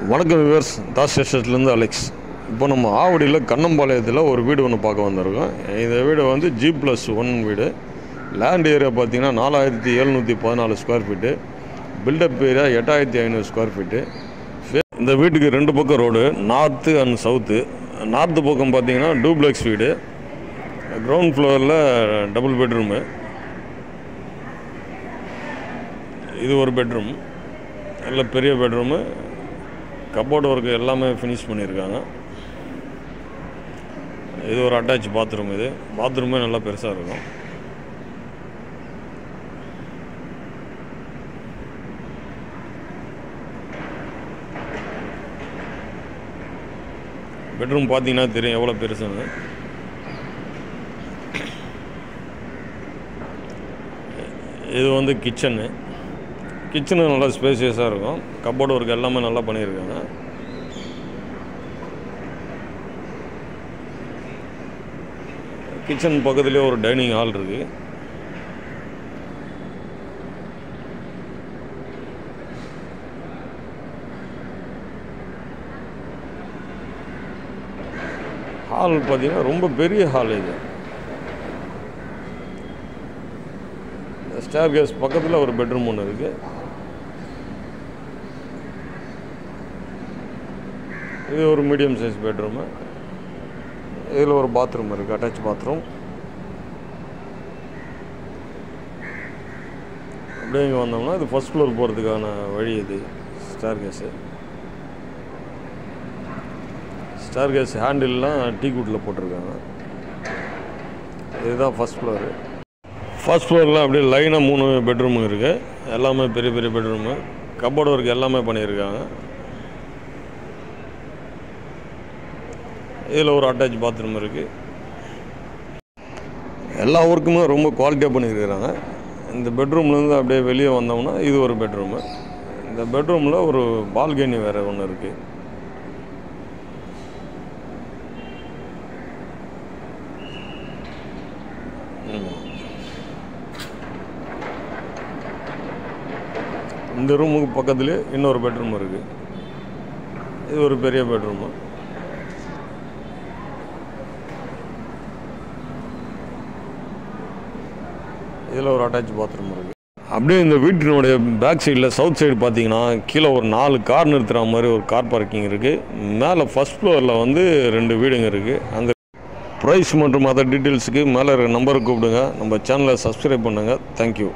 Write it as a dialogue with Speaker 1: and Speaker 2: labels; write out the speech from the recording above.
Speaker 1: வணக்கம் viewers, Das எஸ்டேட்லேருந்து Alex. இப்போ நம்ம ஆவடியில் கண்ணம்பாளையத்தில் ஒரு வீடு ஒன்று பார்க்க வந்திருக்கோம். இந்த வீடு வந்து G+1 வீடு. லேண்ட் ஏரியா பார்த்திங்கன்னா 4714 square feet. Build up area 8500 square feet. இந்த வீட்டுக்கு 2 பக்கம் road, north and south. North பக்கம் பார்த்திங்கன்னா டூப்ளெக்ஸ் வீடு, கிரவுண்ட் ஃப்ளோரில் டபுள் பெட்ரூமு. இது ஒரு பெட்ரூம், நல்ல பெரிய பெட்ரூமு. கப்போர்டு ஒர்க்கு எல்லாமே ஃபினிஷ் பண்ணியிருக்காங்க. இது ஒரு அட்டாச் பாத்ரூம். இது பாத்ரூமே நல்லா பெருசாக இருக்கும். பெட்ரூம் பார்த்தீங்கன்னா தெரியும் எவ்வளோ பெருசுன்னு. இது வந்து கிச்சனு நல்லா ஸ்பேசியஸாக இருக்கும். கப்போர்டு ஒர்க் எல்லாமே நல்லா பண்ணியிருக்காங்க. கிச்சன் பக்கத்துலேயே ஒரு டைனிங் ஹால் இருக்குது. ஹால் பார்த்தீங்கன்னா ரொம்ப பெரிய ஹால். இது ஸ்டேர் கேஸ் பக்கத்தில் ஒரு பெட்ரூம் ஒன்று இருக்குது. இது ஒரு மீடியம் சைஸ் பெட்ரூமு. இதில் ஒரு பாத்ரூம் இருக்குது, அட்டாச் பாத்ரூம். அப்படியே இங்கே வந்தோம்னா இது ஃபஸ்ட் ஃப்ளோர் போகிறதுக்கான வழி. இது ஸ்டேர் கேஸ் ஹேண்டில்லாம் டீக்குட்டில் போட்டிருக்காங்க. இதுதான் ஃபஸ்ட் ஃப்ளோரு. ஃபஸ்ட் ஃப்ளோரில் அப்படியே லைனாக 3 பெட்ரூமு இருக்குது. எல்லாமே பெரிய பெரிய பெட்ரூமு. கப்போர்டு ஒர்க் எல்லாமே பண்ணியிருக்காங்க. இதில் ஒரு அட்டாச் பாத்ரூம் இருக்குது. எல்லா ஒர்க்குமே ரொம்ப குவாலிட்டியாக பண்ணியிருக்கிறாங்க. இந்த பெட்ரூம்லேருந்து அப்படியே வெளியே வந்தோம்னா இது ஒரு பெட்ரூமு. இந்த பெட்ரூமில் ஒரு பால்கனி வேறு ஒன்று இருக்குது. இந்த ரூமுக்கு பக்கத்துலேயே இன்னொரு பெட்ரூம் இருக்குது. இது ஒரு பெரிய பெட்ரூமு. இதில் ஒரு அட்டாச் பாத்ரூம் இருக்குது. அப்படியே இந்த வீட்டினுடைய பேக் சைடில் சவுத் சைடு பார்த்தீங்கன்னா கீழே ஒரு 4 கார் நிறுத்துகிற மாதிரி ஒரு கார் பார்க்கிங் இருக்குது. மேலே ஃபஸ்ட் ஃப்ளோரில் வந்து 2 வீடுங்க இருக்குது. அங்கே ப்ரைஸ் மற்றும் அதர் டீட்டெயில்ஸுக்கு மேலே நம்பருக்கு கூப்பிடுங்க. நம்ம சேனலை சப்ஸ்கிரைப் பண்ணுங்கள். தேங்க்யூ.